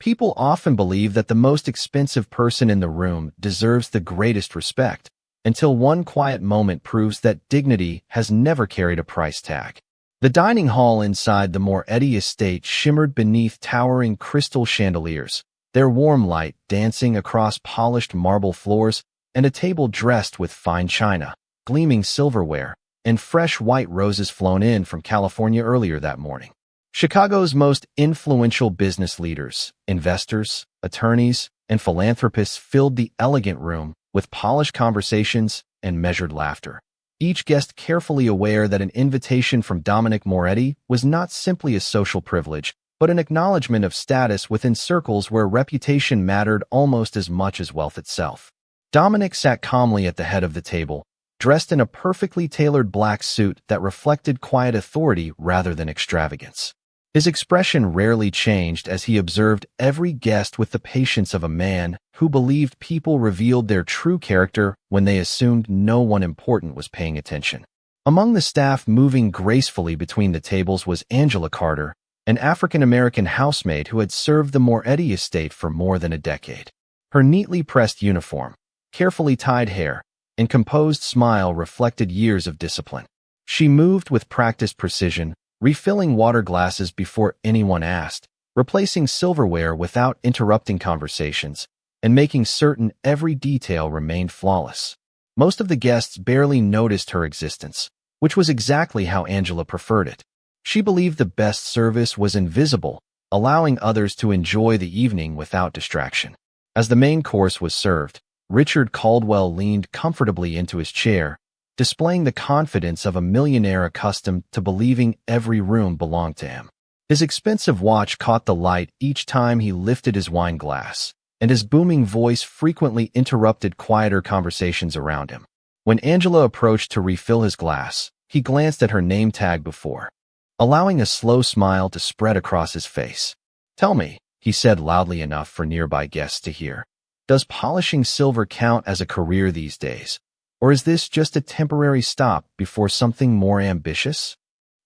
People often believe that the most expensive person in the room deserves the greatest respect, until one quiet moment proves that dignity has never carried a price tag. The dining hall inside the Moretti estate shimmered beneath towering crystal chandeliers, their warm light dancing across polished marble floors, and a table dressed with fine china, gleaming silverware, and fresh white roses flown in from California earlier that morning. Chicago's most influential business leaders, investors, attorneys, and philanthropists filled the elegant room with polished conversations and measured laughter. Each guest carefully aware that an invitation from Dominic Moretti was not simply a social privilege, but an acknowledgement of status within circles where reputation mattered almost as much as wealth itself. Dominic sat calmly at the head of the table, dressed in a perfectly tailored black suit that reflected quiet authority rather than extravagance. His expression rarely changed as he observed every guest with the patience of a man who believed people revealed their true character when they assumed no one important was paying attention. Among the staff moving gracefully between the tables was Angela Carter, an African-American housemaid who had served the Moretti estate for more than a decade. Her neatly pressed uniform, carefully tied hair, and composed smile reflected years of discipline. She moved with practiced precision, refilling water glasses before anyone asked, replacing silverware without interrupting conversations, and making certain every detail remained flawless. Most of the guests barely noticed her existence, which was exactly how Angela preferred it. She believed the best service was invisible, allowing others to enjoy the evening without distraction. As the main course was served, Richard Caldwell leaned comfortably into his chair, displaying the confidence of a millionaire accustomed to believing every room belonged to him. His expensive watch caught the light each time he lifted his wine glass, and his booming voice frequently interrupted quieter conversations around him. When Angela approached to refill his glass, he glanced at her name tag before, allowing a slow smile to spread across his face. "Tell me," he said loudly enough for nearby guests to hear, "does polishing silver count as a career these days? Or is this just a temporary stop before something more ambitious?"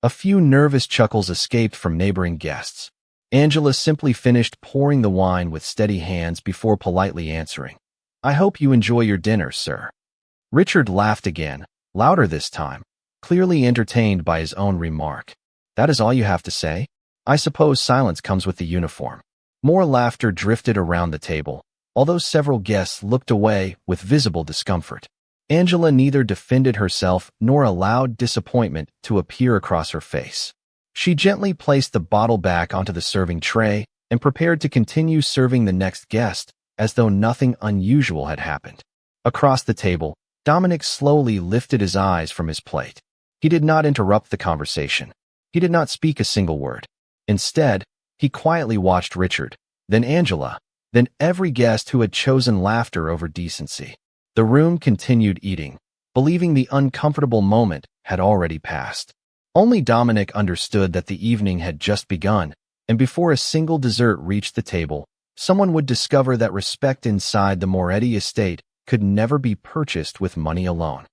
A few nervous chuckles escaped from neighboring guests. Angela simply finished pouring the wine with steady hands before politely answering, "I hope you enjoy your dinner, sir." Richard laughed again, louder this time, clearly entertained by his own remark. "That is all you have to say? I suppose silence comes with the uniform." More laughter drifted around the table, although several guests looked away with visible discomfort. Angela neither defended herself nor allowed disappointment to appear across her face. She gently placed the bottle back onto the serving tray and prepared to continue serving the next guest as though nothing unusual had happened. Across the table, Dominic slowly lifted his eyes from his plate. He did not interrupt the conversation. He did not speak a single word. Instead, he quietly watched Richard, then Angela, then every guest who had chosen laughter over decency. The room continued eating, believing the uncomfortable moment had already passed. Only Dominic understood that the evening had just begun, and before a single dessert reached the table, someone would discover that respect inside the Moretti estate could never be purchased with money alone.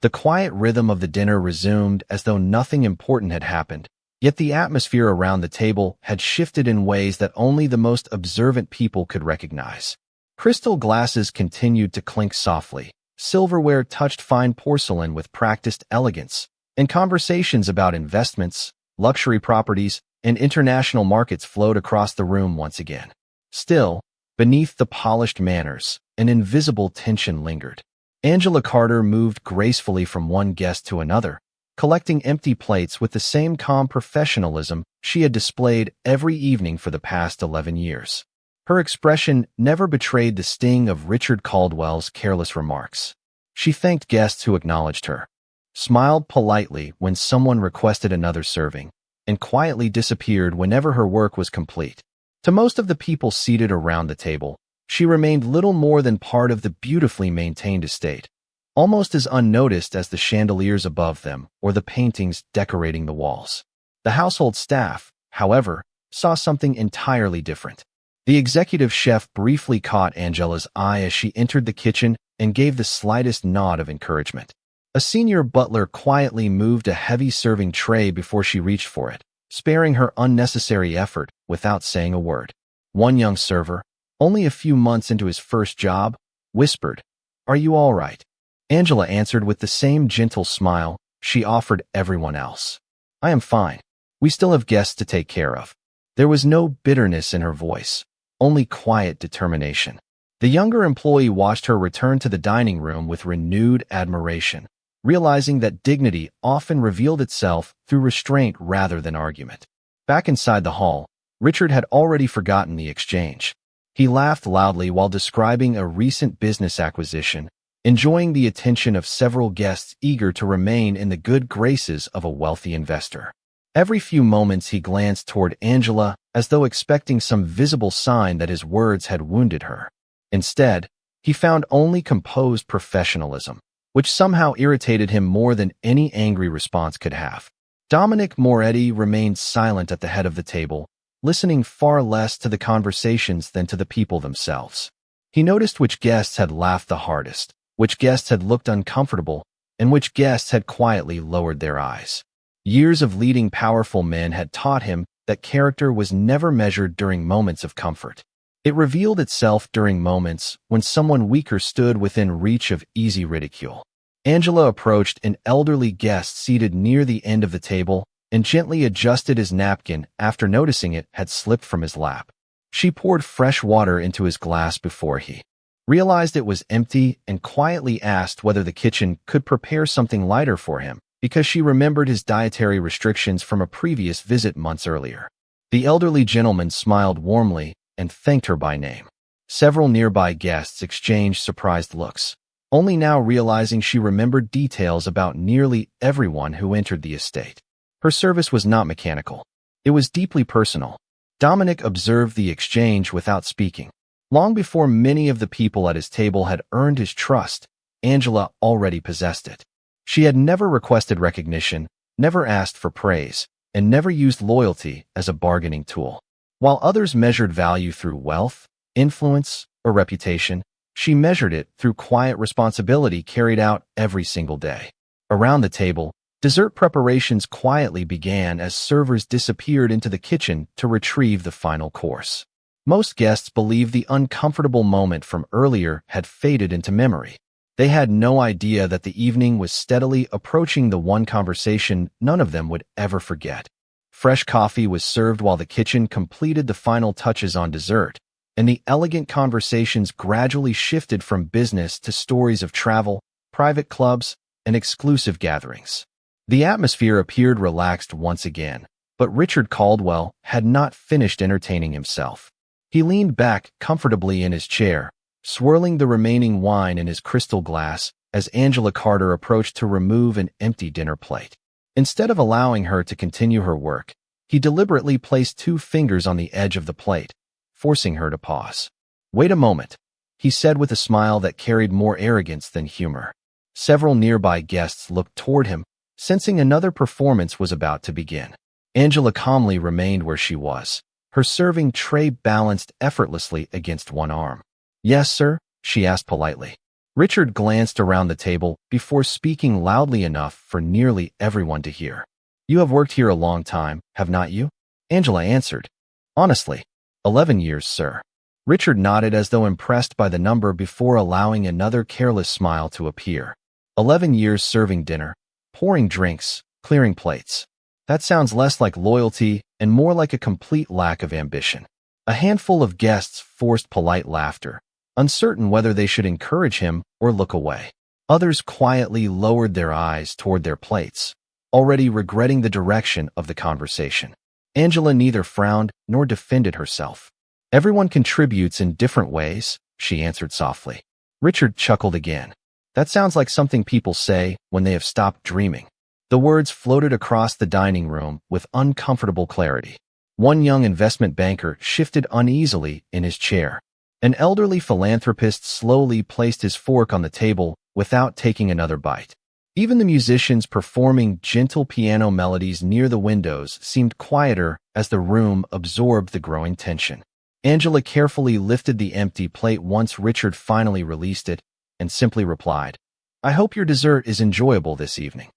The quiet rhythm of the dinner resumed as though nothing important had happened, yet the atmosphere around the table had shifted in ways that only the most observant people could recognize. Crystal glasses continued to clink softly, silverware touched fine porcelain with practiced elegance, and conversations about investments, luxury properties, and international markets flowed across the room once again. Still, beneath the polished manners, an invisible tension lingered. Angela Carter moved gracefully from one guest to another, collecting empty plates with the same calm professionalism she had displayed every evening for the past 11 years. Her expression never betrayed the sting of Richard Caldwell's careless remarks. She thanked guests who acknowledged her, smiled politely when someone requested another serving, and quietly disappeared whenever her work was complete. To most of the people seated around the table, she remained little more than part of the beautifully maintained estate, almost as unnoticed as the chandeliers above them or the paintings decorating the walls. The household staff, however, saw something entirely different. The executive chef briefly caught Angela's eye as she entered the kitchen and gave the slightest nod of encouragement. A senior butler quietly moved a heavy serving tray before she reached for it, sparing her unnecessary effort without saying a word. One young server, only a few months into his first job, whispered, "Are you all right?" Angela answered with the same gentle smile she offered everyone else. "I am fine. We still have guests to take care of." There was no bitterness in her voice, only quiet determination. The younger employee watched her return to the dining room with renewed admiration, realizing that dignity often revealed itself through restraint rather than argument. Back inside the hall, Richard had already forgotten the exchange. He laughed loudly while describing a recent business acquisition, enjoying the attention of several guests eager to remain in the good graces of a wealthy investor. Every few moments he glanced toward Angela as though expecting some visible sign that his words had wounded her. Instead, he found only composed professionalism, which somehow irritated him more than any angry response could have. Dominic Moretti remained silent at the head of the table, listening far less to the conversations than to the people themselves. He noticed which guests had laughed the hardest, which guests had looked uncomfortable, and which guests had quietly lowered their eyes. Years of leading powerful men had taught him that character was never measured during moments of comfort. It revealed itself during moments when someone weaker stood within reach of easy ridicule. Angela approached an elderly guest seated near the end of the table and gently adjusted his napkin after noticing it had slipped from his lap. She poured fresh water into his glass before he realized it was empty and quietly asked whether the kitchen could prepare something lighter for him, because she remembered his dietary restrictions from a previous visit months earlier. The elderly gentleman smiled warmly and thanked her by name. Several nearby guests exchanged surprised looks, only now realizing she remembered details about nearly everyone who entered the estate. Her service was not mechanical. It was deeply personal. Dominic observed the exchange without speaking. Long before many of the people at his table had earned his trust, Angela already possessed it. She had never requested recognition, never asked for praise, and never used loyalty as a bargaining tool. While others measured value through wealth, influence, or reputation, she measured it through quiet responsibility carried out every single day. Around the table, dessert preparations quietly began as servers disappeared into the kitchen to retrieve the final course. Most guests believed the uncomfortable moment from earlier had faded into memory. They had no idea that the evening was steadily approaching the one conversation none of them would ever forget. Fresh coffee was served while the kitchen completed the final touches on dessert, and the elegant conversations gradually shifted from business to stories of travel, private clubs, and exclusive gatherings. The atmosphere appeared relaxed once again, but Richard Caldwell had not finished entertaining himself. He leaned back comfortably in his chair, swirling the remaining wine in his crystal glass as Angela Carter approached to remove an empty dinner plate. Instead of allowing her to continue her work, he deliberately placed 2 fingers on the edge of the plate, forcing her to pause. "Wait a moment," he said with a smile that carried more arrogance than humor. Several nearby guests looked toward him, sensing another performance was about to begin. Angela calmly remained where she was, her serving tray balanced effortlessly against one arm. "Yes, sir?" she asked politely. Richard glanced around the table before speaking loudly enough for nearly everyone to hear. "You have worked here a long time, have not you?" Angela answered. "Honestly, 11 years, sir." Richard nodded as though impressed by the number before allowing another careless smile to appear. 11 years serving dinner, pouring drinks, clearing plates. That sounds less like loyalty and more like a complete lack of ambition. A handful of guests forced polite laughter, uncertain whether they should encourage him or look away. Others quietly lowered their eyes toward their plates, already regretting the direction of the conversation. Angela neither frowned nor defended herself. "Everyone contributes in different ways," she answered softly. Richard chuckled again. "That sounds like something people say when they have stopped dreaming." The words floated across the dining room with uncomfortable clarity. One young investment banker shifted uneasily in his chair. An elderly philanthropist slowly placed his fork on the table without taking another bite. Even the musicians performing gentle piano melodies near the windows seemed quieter as the room absorbed the growing tension. Angela carefully lifted the empty plate once Richard finally released it and simply replied, "I hope your dessert is enjoyable this evening."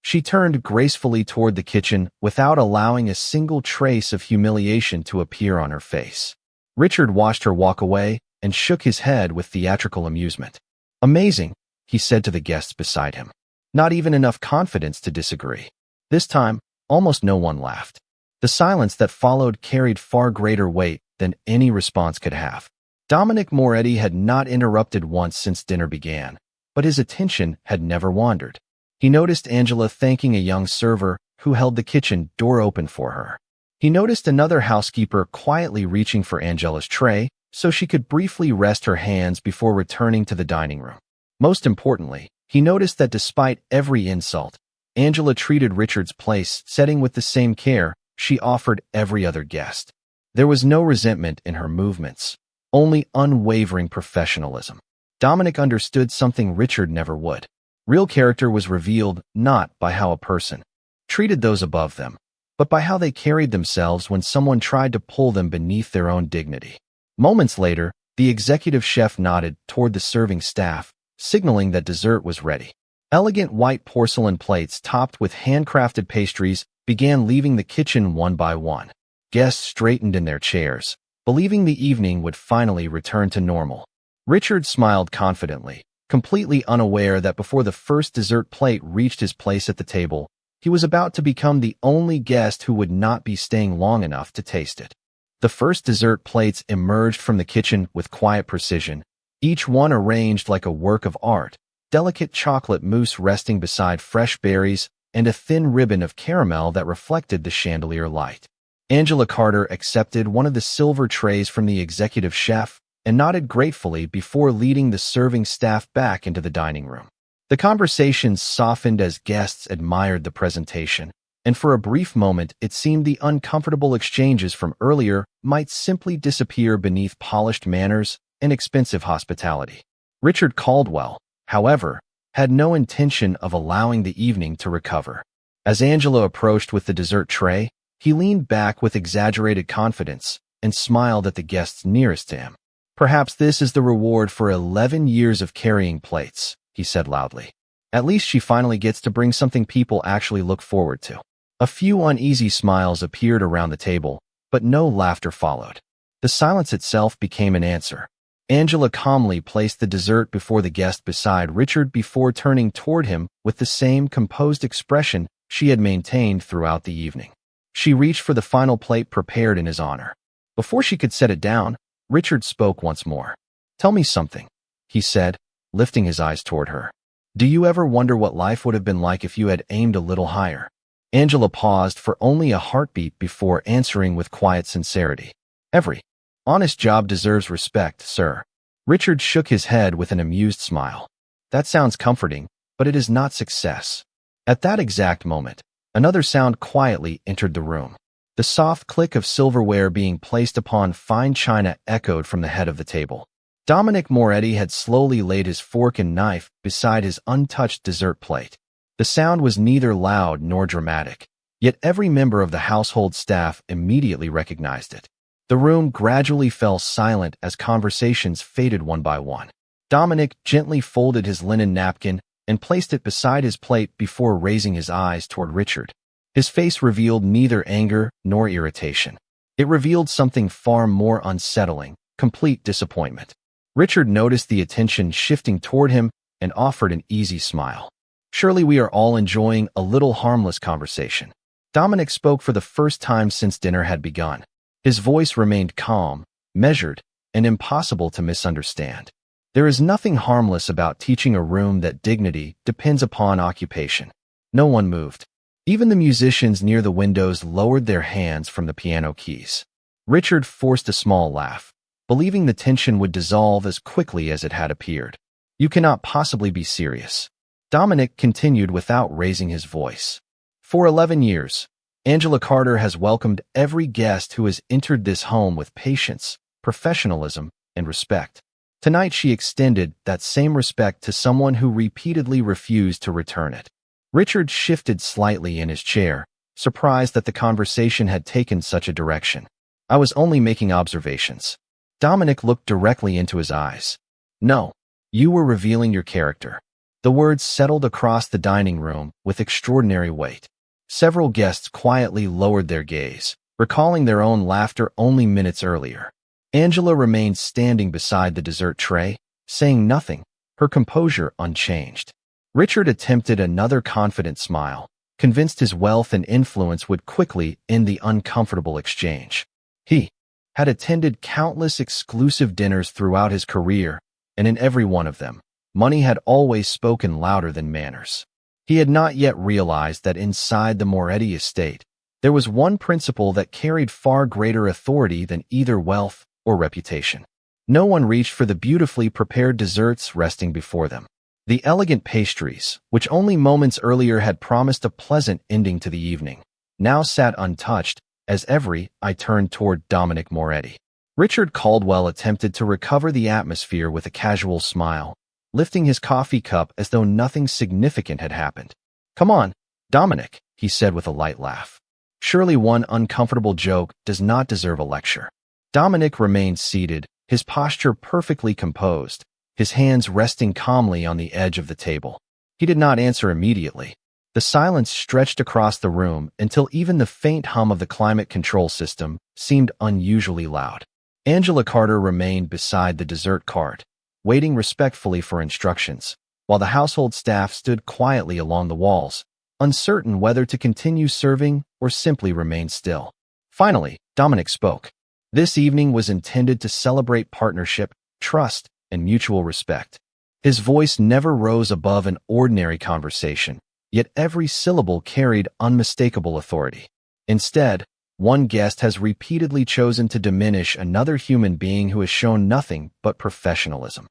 She turned gracefully toward the kitchen without allowing a single trace of humiliation to appear on her face. Richard watched her walk away and shook his head with theatrical amusement. Amazing, he said to the guests beside him. Not even enough confidence to disagree. This time, almost no one laughed. The silence that followed carried far greater weight than any response could have. Dominic Moretti had not interrupted once since dinner began, but his attention had never wandered. He noticed Angela thanking a young server who held the kitchen door open for her. He noticed another housekeeper quietly reaching for Angela's tray so she could briefly rest her hands before returning to the dining room. Most importantly, he noticed that despite every insult, Angela treated Richard's place setting with the same care she offered every other guest. There was no resentment in her movements, only unwavering professionalism. Dominic understood something Richard never would. Real character was revealed not by how a person treated those above them, but by how they carried themselves when someone tried to pull them beneath their own dignity. Moments later, the executive chef nodded toward the serving staff, signaling that dessert was ready. Elegant white porcelain plates topped with handcrafted pastries began leaving the kitchen one by one. Guests straightened in their chairs, believing the evening would finally return to normal. Richard smiled confidently, completely unaware that before the first dessert plate reached his place at the table, he was about to become the only guest who would not be staying long enough to taste it. The first dessert plates emerged from the kitchen with quiet precision, each one arranged like a work of art, delicate chocolate mousse resting beside fresh berries and a thin ribbon of caramel that reflected the chandelier light. Angela Carter accepted one of the silver trays from the executive chef and nodded gratefully before leading the serving staff back into the dining room. The conversation softened as guests admired the presentation, and for a brief moment it seemed the uncomfortable exchanges from earlier might simply disappear beneath polished manners and expensive hospitality. Richard Caldwell, however, had no intention of allowing the evening to recover. As Angela approached with the dessert tray, he leaned back with exaggerated confidence and smiled at the guests nearest to him. "Perhaps this is the reward for 11 years of carrying plates," he said loudly. "At least she finally gets to bring something people actually look forward to." A few uneasy smiles appeared around the table, but no laughter followed. The silence itself became an answer. Angela calmly placed the dessert before the guest beside Richard before turning toward him with the same composed expression she had maintained throughout the evening. She reached for the final plate prepared in his honor. Before she could set it down, Richard spoke once more. "Tell me something," he said, lifting his eyes toward her. "Do you ever wonder what life would have been like if you had aimed a little higher?" Angela paused for only a heartbeat before answering with quiet sincerity. "Every honest job deserves respect, sir." Richard shook his head with an amused smile. "That sounds comforting, but it is not success." At that exact moment, another sound quietly entered the room. The soft click of silverware being placed upon fine china echoed from the head of the table. Dominic Moretti had slowly laid his fork and knife beside his untouched dessert plate. The sound was neither loud nor dramatic, yet every member of the household staff immediately recognized it. The room gradually fell silent as conversations faded one by one. Dominic gently folded his linen napkin and placed it beside his plate before raising his eyes toward Richard. His face revealed neither anger nor irritation. It revealed something far more unsettling, complete disappointment. Richard noticed the attention shifting toward him and offered an easy smile. "Surely we are all enjoying a little harmless conversation." Dominic spoke for the first time since dinner had begun. His voice remained calm, measured, and impossible to misunderstand. "There is nothing harmless about teaching a room that dignity depends upon occupation." No one moved. Even the musicians near the windows lowered their hands from the piano keys. Richard forced a small laugh, believing the tension would dissolve as quickly as it had appeared. "You cannot possibly be serious." Dominic continued without raising his voice. "For 11 years, Angela Carter has welcomed every guest who has entered this home with patience, professionalism, and respect. Tonight she extended that same respect to someone who repeatedly refused to return it." Richard shifted slightly in his chair, surprised that the conversation had taken such a direction. "I was only making observations." Dominic looked directly into his eyes. "No, you were revealing your character." The words settled across the dining room with extraordinary weight. Several guests quietly lowered their gaze, recalling their own laughter only minutes earlier. Angela remained standing beside the dessert tray, saying nothing, her composure unchanged. Richard attempted another confident smile, convinced his wealth and influence would quickly end the uncomfortable exchange. He had attended countless exclusive dinners throughout his career, and in every one of them, money had always spoken louder than manners. He had not yet realized that inside the Moretti estate, there was one principle that carried far greater authority than either wealth or reputation. No one reached for the beautifully prepared desserts resting before them. The elegant pastries, which only moments earlier had promised a pleasant ending to the evening, now sat untouched as every eye turned toward Dominic Moretti. Richard Caldwell attempted to recover the atmosphere with a casual smile, lifting his coffee cup as though nothing significant had happened. "Come on, Dominic," he said with a light laugh. "Surely one uncomfortable joke does not deserve a lecture." Dominic remained seated, his posture perfectly composed, his hands resting calmly on the edge of the table. He did not answer immediately. The silence stretched across the room until even the faint hum of the climate control system seemed unusually loud. Angela Carter remained beside the dessert cart, waiting respectfully for instructions, while the household staff stood quietly along the walls, uncertain whether to continue serving or simply remain still. Finally, Dominic spoke. This evening was intended to celebrate partnership, trust, and mutual respect. His voice never rose above an ordinary conversation, yet every syllable carried unmistakable authority. Instead, one guest has repeatedly chosen to diminish another human being who has shown nothing but professionalism.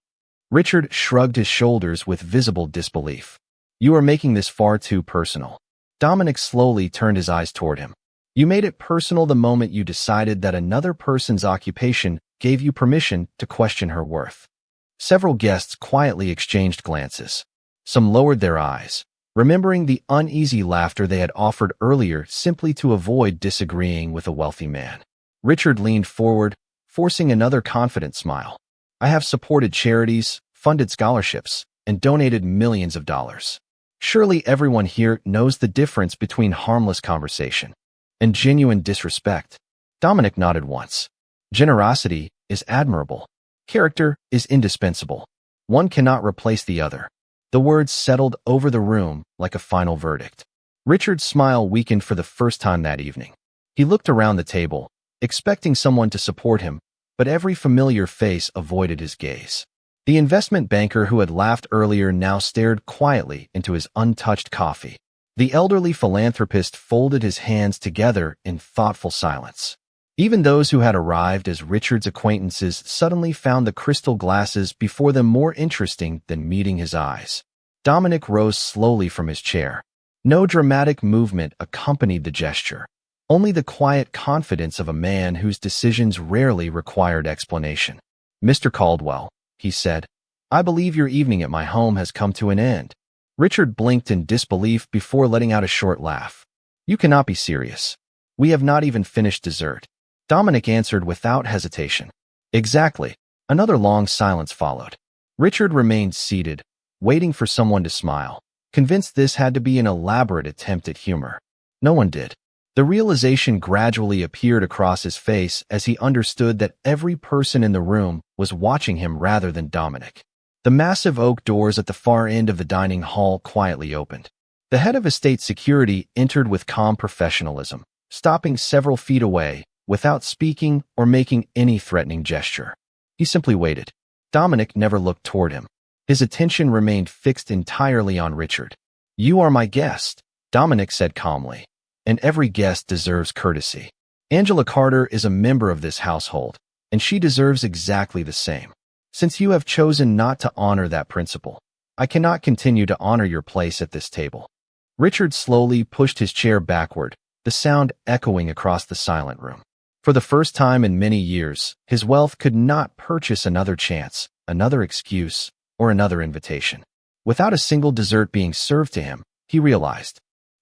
Richard shrugged his shoulders with visible disbelief. "You are making this far too personal." Dominic slowly turned his eyes toward him. "You made it personal the moment you decided that another person's occupation gave you permission to question her worth." Several guests quietly exchanged glances. Some lowered their eyes, remembering the uneasy laughter they had offered earlier simply to avoid disagreeing with a wealthy man. Richard leaned forward, forcing another confident smile. "I have supported charities, funded scholarships, and donated millions of dollars. Surely everyone here knows the difference between harmless conversation and genuine disrespect." Dominic nodded once. "Generosity is admirable. Character is indispensable. One cannot replace the other." The words settled over the room like a final verdict. Richard's smile weakened for the first time that evening. He looked around the table, expecting someone to support him, but every familiar face avoided his gaze. The investment banker who had laughed earlier now stared quietly into his untouched coffee. The elderly philanthropist folded his hands together in thoughtful silence. Even those who had arrived as Richard's acquaintances suddenly found the crystal glasses before them more interesting than meeting his eyes. Dominic rose slowly from his chair. No dramatic movement accompanied the gesture, only the quiet confidence of a man whose decisions rarely required explanation. "Mr. Caldwell," he said, "I believe your evening at my home has come to an end." Richard blinked in disbelief before letting out a short laugh. "You cannot be serious. We have not even finished dessert." Dominic answered without hesitation. "Exactly." Another long silence followed. Richard remained seated, waiting for someone to smile, convinced this had to be an elaborate attempt at humor. No one did. The realization gradually appeared across his face as he understood that every person in the room was watching him rather than Dominic. The massive oak doors at the far end of the dining hall quietly opened. The head of estate security entered with calm professionalism, stopping several feet away, without speaking or making any threatening gesture. He simply waited. Dominic never looked toward him. His attention remained fixed entirely on Richard. "You are my guest," Dominic said calmly, "and every guest deserves courtesy. Angela Carter is a member of this household, and she deserves exactly the same. Since you have chosen not to honor that principle, I cannot continue to honor your place at this table." Richard slowly pushed his chair backward, the sound echoing across the silent room. For the first time in many years, his wealth could not purchase another chance, another excuse, or another invitation. Without a single dessert being served to him, he realized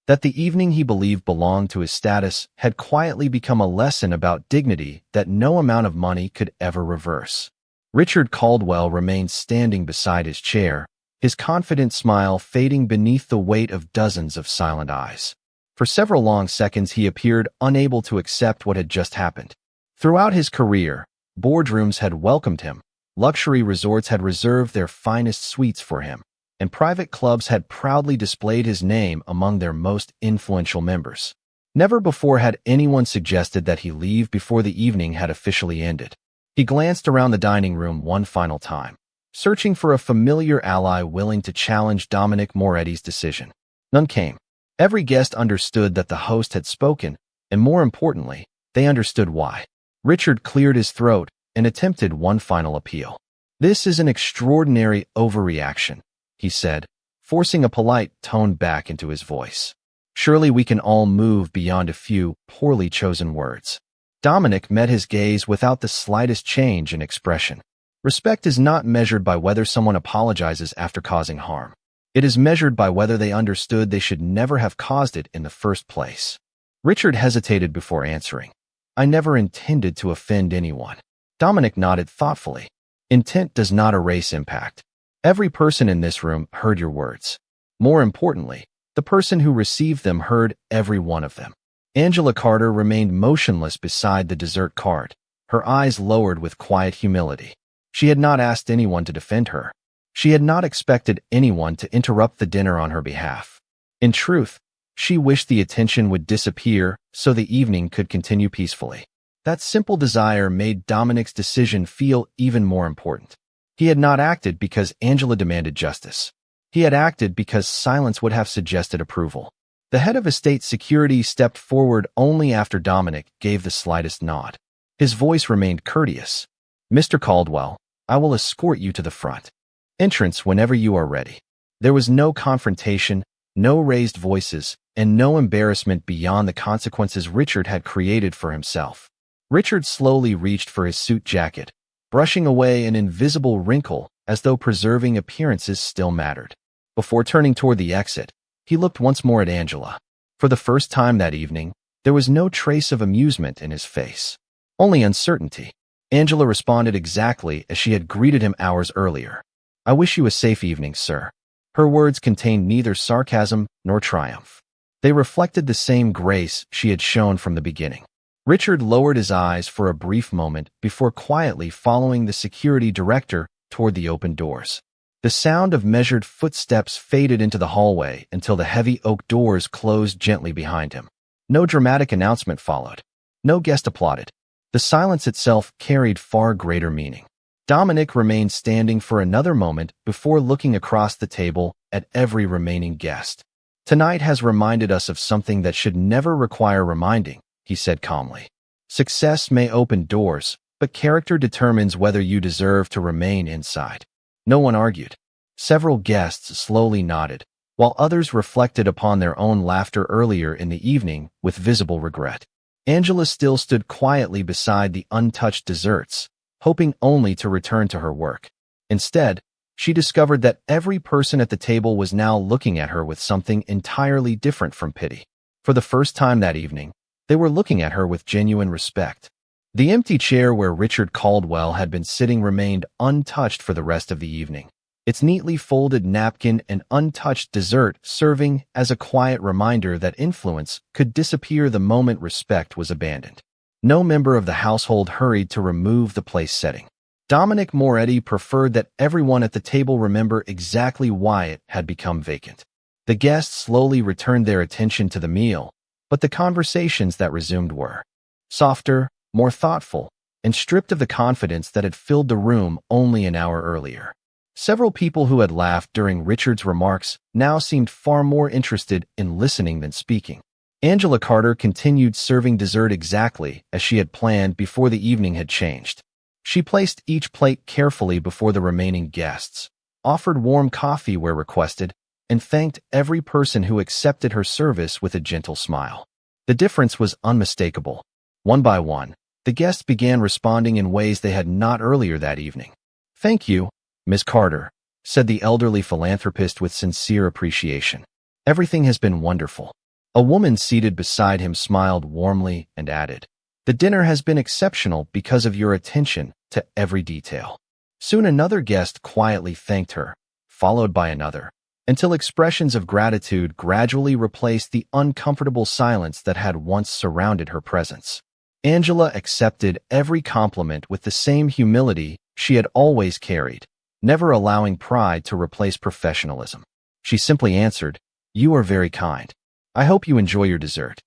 that the evening he believed belonged to his status had quietly become a lesson about dignity that no amount of money could ever reverse. Richard Caldwell remained standing beside his chair, his confident smile fading beneath the weight of dozens of silent eyes. For several long seconds he appeared unable to accept what had just happened. Throughout his career, Boardrooms had welcomed him, luxury resorts had reserved their finest suites for him, and private clubs had proudly displayed his name among their most influential members. Never before had anyone suggested that he leave before the evening had officially ended. He glanced around the dining room one final time, searching for a familiar ally willing to challenge Dominic Moretti's decision. None came. Every guest understood that the host had spoken, and more importantly, they understood why. Richard cleared his throat and attempted one final appeal. "This is an extraordinary overreaction," he said, forcing a polite tone back into his voice. "Surely we can all move beyond a few poorly chosen words." Dominic met his gaze without the slightest change in expression. Respect is not measured by whether someone apologizes after causing harm. It is measured by whether they understood they should never have caused it in the first place. Richard hesitated before answering. "I never intended to offend anyone." Dominic nodded thoughtfully. "Intent does not erase impact. Every person in this room heard your words. More importantly, the person who received them heard every one of them." Angela Carter remained motionless beside the dessert cart, her eyes lowered with quiet humility. She had not asked anyone to defend her. She had not expected anyone to interrupt the dinner on her behalf. In truth, she wished the attention would disappear so the evening could continue peacefully. That simple desire made Dominic's decision feel even more important. He had not acted because Angela demanded justice. He had acted because silence would have suggested approval. The head of estate security stepped forward only after Dominic gave the slightest nod. His voice remained courteous. "Mr. Caldwell, I will escort you to the front. Entrance whenever you are ready." There was no confrontation, no raised voices, and no embarrassment beyond the consequences Richard had created for himself. Richard slowly reached for his suit jacket, brushing away an invisible wrinkle as though preserving appearances still mattered. Before turning toward the exit, he looked once more at Angela. For the first time that evening, there was no trace of amusement in his face, only uncertainty. Angela responded exactly as she had greeted him hours earlier. "I wish you a safe evening, sir." Her words contained neither sarcasm nor triumph. They reflected the same grace she had shown from the beginning. Richard lowered his eyes for a brief moment before quietly following the security director toward the open doors. The sound of measured footsteps faded into the hallway until the heavy oak doors closed gently behind him. No dramatic announcement followed. No guest applauded. The silence itself carried far greater meaning. Dominic remained standing for another moment before looking across the table at every remaining guest. "Tonight has reminded us of something that should never require reminding," he said calmly. "Success may open doors, but character determines whether you deserve to remain inside." No one argued. Several guests slowly nodded, while others reflected upon their own laughter earlier in the evening with visible regret. Angela still stood quietly beside the untouched desserts, hoping only to return to her work. Instead, she discovered that every person at the table was now looking at her with something entirely different from pity. For the first time that evening, they were looking at her with genuine respect. The empty chair where Richard Caldwell had been sitting remained untouched for the rest of the evening, its neatly folded napkin and untouched dessert serving as a quiet reminder that influence could disappear the moment respect was abandoned. No member of the household hurried to remove the place setting. Dominic Moretti preferred that everyone at the table remember exactly why it had become vacant. The guests slowly returned their attention to the meal, but the conversations that resumed were softer, more thoughtful, and stripped of the confidence that had filled the room only an hour earlier. Several people who had laughed during Richard's remarks now seemed far more interested in listening than speaking. Angela Carter continued serving dessert exactly as she had planned before the evening had changed. She placed each plate carefully before the remaining guests, offered warm coffee where requested, and thanked every person who accepted her service with a gentle smile. The difference was unmistakable. One by one, the guests began responding in ways they had not earlier that evening. "Thank you, Miss Carter," said the elderly philanthropist with sincere appreciation. "Everything has been wonderful." A woman seated beside him smiled warmly and added, "The dinner has been exceptional because of your attention to every detail." Soon another guest quietly thanked her, followed by another, until expressions of gratitude gradually replaced the uncomfortable silence that had once surrounded her presence. Angela accepted every compliment with the same humility she had always carried, never allowing pride to replace professionalism. She simply answered, "You are very kind. I hope you enjoy your dessert."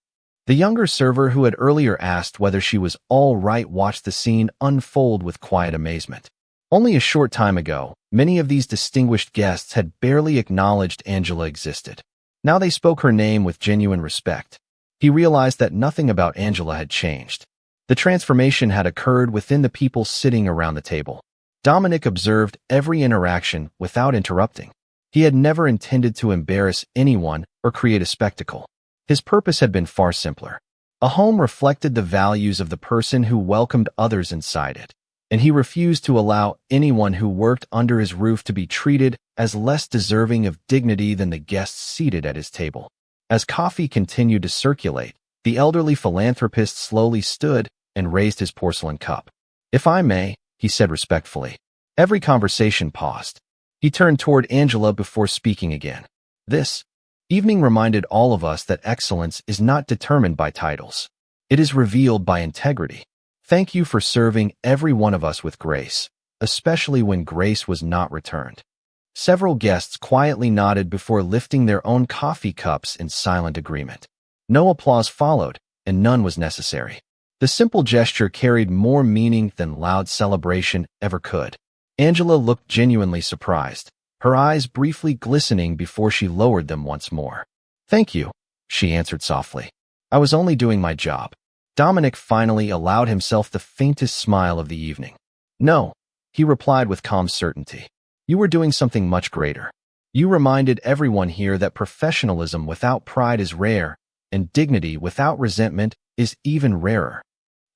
The younger server who had earlier asked whether she was all right watched the scene unfold with quiet amazement. Only a short time ago, many of these distinguished guests had barely acknowledged Angela existed. Now they spoke her name with genuine respect. He realized that nothing about Angela had changed. The transformation had occurred within the people sitting around the table. Dominic observed every interaction without interrupting. He had never intended to embarrass anyone or create a spectacle. His purpose had been far simpler. A home reflected the values of the person who welcomed others inside it, and he refused to allow anyone who worked under his roof to be treated as less deserving of dignity than the guests seated at his table. As coffee continued to circulate, the elderly philanthropist slowly stood and raised his porcelain cup. "If I may," he said respectfully. Every conversation paused. He turned toward Angela before speaking again. "This evening reminded all of us that excellence is not determined by titles. It is revealed by integrity. Thank you for serving every one of us with grace, especially when grace was not returned." Several guests quietly nodded before lifting their own coffee cups in silent agreement. No applause followed, and none was necessary. The simple gesture carried more meaning than loud celebration ever could. Angela looked genuinely surprised, her eyes briefly glistening before she lowered them once more. "Thank you," she answered softly. "I was only doing my job." Dominic finally allowed himself the faintest smile of the evening. "No," he replied with calm certainty. "You were doing something much greater. You reminded everyone here that professionalism without pride is rare, and dignity without resentment is even rarer."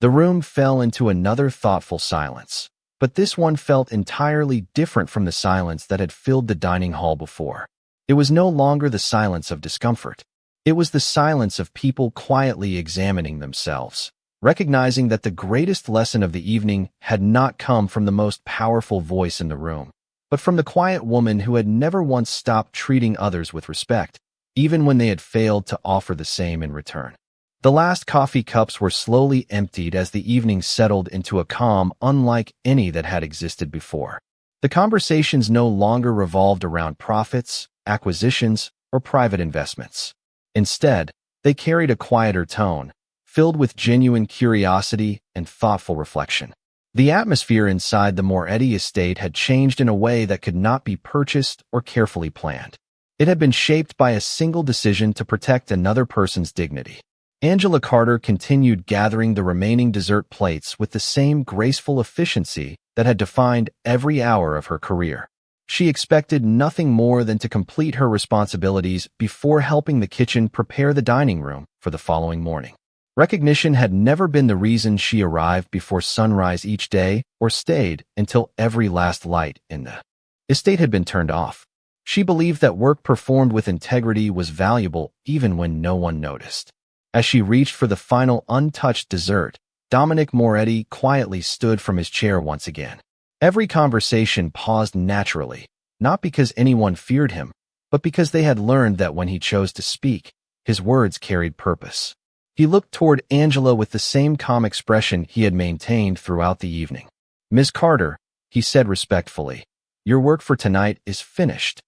The room fell into another thoughtful silence, but this one felt entirely different from the silence that had filled the dining hall before. It was no longer the silence of discomfort. It was the silence of people quietly examining themselves, recognizing that the greatest lesson of the evening had not come from the most powerful voice in the room, but from the quiet woman who had never once stopped treating others with respect, even when they had failed to offer the same in return. The last coffee cups were slowly emptied as the evening settled into a calm unlike any that had existed before. The conversations no longer revolved around profits, acquisitions, or private investments. Instead, they carried a quieter tone, filled with genuine curiosity and thoughtful reflection. The atmosphere inside the Moretti estate had changed in a way that could not be purchased or carefully planned. It had been shaped by a single decision to protect another person's dignity. Angela Carter continued gathering the remaining dessert plates with the same graceful efficiency that had defined every hour of her career. She expected nothing more than to complete her responsibilities before helping the kitchen prepare the dining room for the following morning. Recognition had never been the reason she arrived before sunrise each day or stayed until every last light in the estate had been turned off. She believed that work performed with integrity was valuable even when no one noticed. As she reached for the final untouched dessert, Dominic Moretti quietly stood from his chair once again. Every conversation paused naturally, not because anyone feared him, but because they had learned that when he chose to speak, his words carried purpose. He looked toward Angela with the same calm expression he had maintained throughout the evening. "Ms. Carter," he said respectfully, "your work for tonight is finished."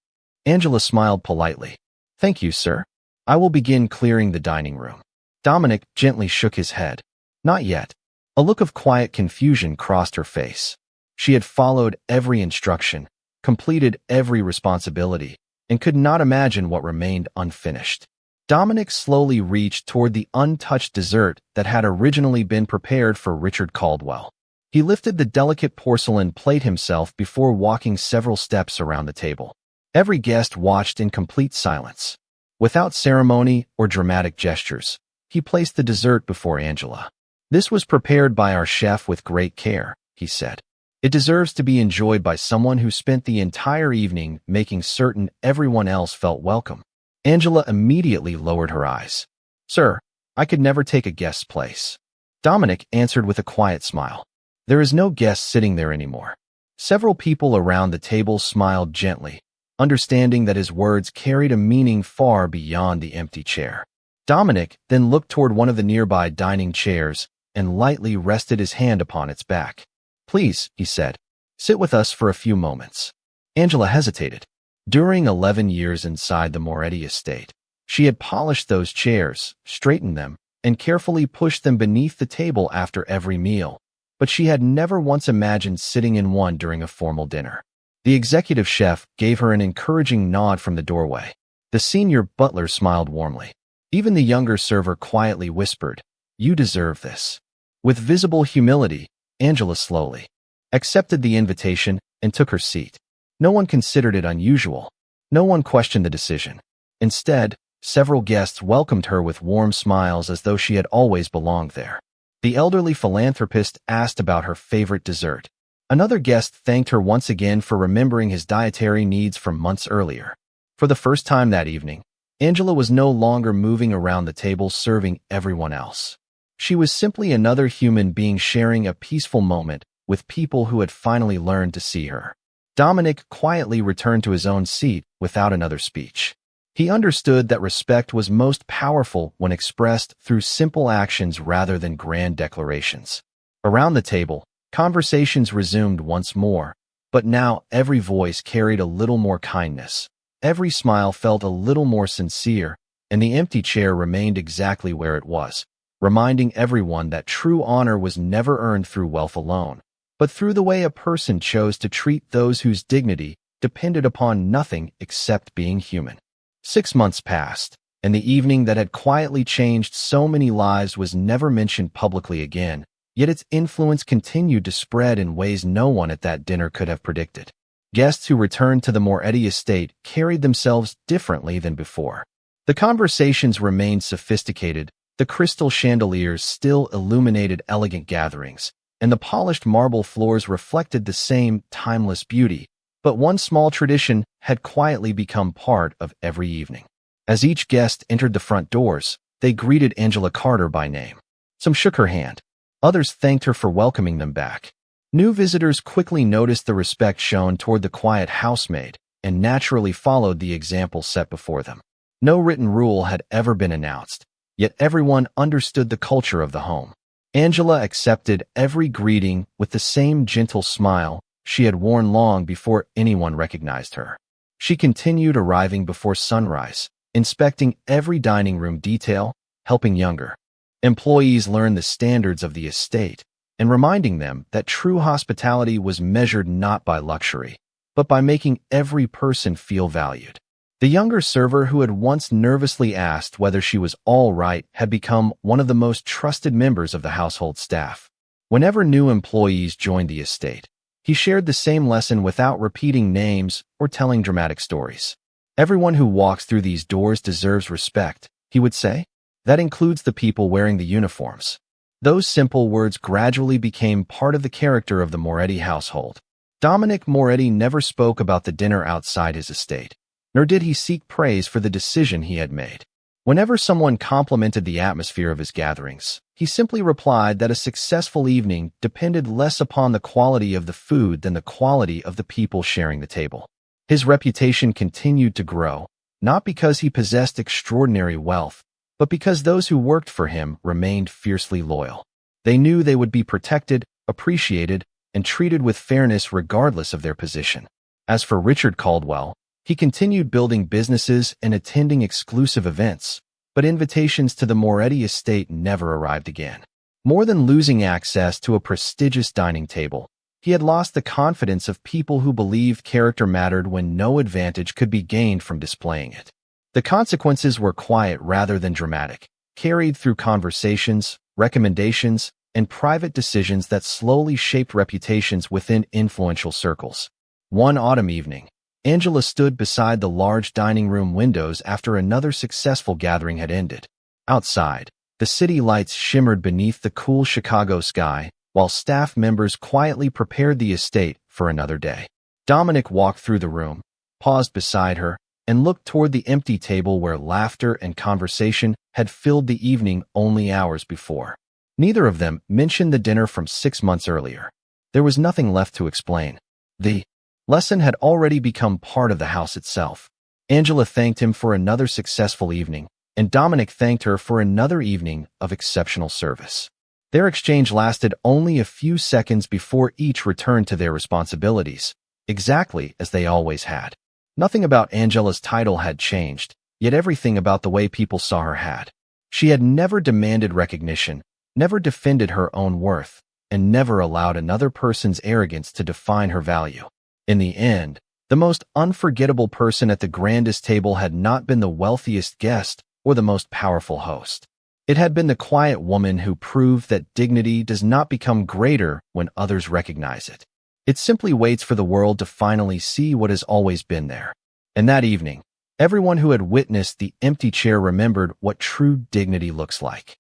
Angela smiled politely. "Thank you, sir. I will begin clearing the dining room." Dominic gently shook his head. "Not yet." A look of quiet confusion crossed her face. She had followed every instruction, completed every responsibility, and could not imagine what remained unfinished. Dominic slowly reached toward the untouched dessert that had originally been prepared for Richard Caldwell. He lifted the delicate porcelain plate himself before walking several steps around the table. Every guest watched in complete silence. Without ceremony or dramatic gestures, he placed the dessert before Angela. "This was prepared by our chef with great care," he said. "It deserves to be enjoyed by someone who spent the entire evening making certain everyone else felt welcome." Angela immediately lowered her eyes. "Sir, I could never take a guest's place." Dominic answered with a quiet smile. "There is no guest sitting there anymore." Several people around the table smiled gently, understanding that his words carried a meaning far beyond the empty chair. Dominic then looked toward one of the nearby dining chairs and lightly rested his hand upon its back. "Please," he said, "sit with us for a few moments." Angela hesitated. During 11 years inside the Moretti estate, she had polished those chairs, straightened them, and carefully pushed them beneath the table after every meal, but she had never once imagined sitting in one during a formal dinner. The executive chef gave her an encouraging nod from the doorway. The senior butler smiled warmly. Even the younger server quietly whispered, "You deserve this." With visible humility, Angela slowly accepted the invitation and took her seat. No one considered it unusual. No one questioned the decision. Instead, several guests welcomed her with warm smiles as though she had always belonged there. The elderly philanthropist asked about her favorite dessert. Another guest thanked her once again for remembering his dietary needs from months earlier. For the first time that evening, Angela was no longer moving around the table serving everyone else. She was simply another human being sharing a peaceful moment with people who had finally learned to see her. Dominic quietly returned to his own seat without another speech. He understood that respect was most powerful when expressed through simple actions rather than grand declarations. Around the table, conversations resumed once more, but now every voice carried a little more kindness. Every smile felt a little more sincere, and the empty chair remained exactly where it was, reminding everyone that true honor was never earned through wealth alone, but through the way a person chose to treat those whose dignity depended upon nothing except being human. 6 months passed, and the evening that had quietly changed so many lives was never mentioned publicly again, yet its influence continued to spread in ways no one at that dinner could have predicted. Guests who returned to the Moretti estate carried themselves differently than before. The conversations remained sophisticated, the crystal chandeliers still illuminated elegant gatherings, and the polished marble floors reflected the same timeless beauty, but one small tradition had quietly become part of every evening. As each guest entered the front doors, they greeted Angela Carter by name. Some shook her hand. Others thanked her for welcoming them back. New visitors quickly noticed the respect shown toward the quiet housemaid and naturally followed the example set before them. No written rule had ever been announced, yet everyone understood the culture of the home. Angela accepted every greeting with the same gentle smile she had worn long before anyone recognized her. She continued arriving before sunrise, inspecting every dining room detail, helping younger employees learn the standards of the estate, and reminding them that true hospitality was measured not by luxury, but by making every person feel valued. The younger server who had once nervously asked whether she was all right had become one of the most trusted members of the household staff. Whenever new employees joined the estate, he shared the same lesson without repeating names or telling dramatic stories. "Everyone who walks through these doors deserves respect," he would say. "That includes the people wearing the uniforms." Those simple words gradually became part of the character of the Moretti household. Dominic Moretti never spoke about the dinner outside his estate, nor did he seek praise for the decision he had made. Whenever someone complimented the atmosphere of his gatherings, he simply replied that a successful evening depended less upon the quality of the food than the quality of the people sharing the table. His reputation continued to grow, not because he possessed extraordinary wealth, but because those who worked for him remained fiercely loyal. They knew they would be protected, appreciated, and treated with fairness regardless of their position. As for Richard Caldwell, he continued building businesses and attending exclusive events, but invitations to the Moretti estate never arrived again. More than losing access to a prestigious dining table, he had lost the confidence of people who believed character mattered when no advantage could be gained from displaying it. The consequences were quiet rather than dramatic, carried through conversations, recommendations, and private decisions that slowly shaped reputations within influential circles. One autumn evening, Angela stood beside the large dining room windows after another successful gathering had ended. Outside, the city lights shimmered beneath the cool Chicago sky, while staff members quietly prepared the estate for another day. Dominic walked through the room, paused beside her, and looked toward the empty table where laughter and conversation had filled the evening only hours before. Neither of them mentioned the dinner from 6 months earlier. There was nothing left to explain. The lesson had already become part of the house itself. Angela thanked him for another successful evening, and Dominic thanked her for another evening of exceptional service. Their exchange lasted only a few seconds before each returned to their responsibilities, exactly as they always had. Nothing about Angela's title had changed, yet everything about the way people saw her had. She had never demanded recognition, never defended her own worth, and never allowed another person's arrogance to define her value. In the end, the most unforgettable person at the grandest table had not been the wealthiest guest or the most powerful host. It had been the quiet woman who proved that dignity does not become greater when others recognize it. It simply waits for the world to finally see what has always been there. And that evening, everyone who had witnessed the empty chair remembered what true dignity looks like.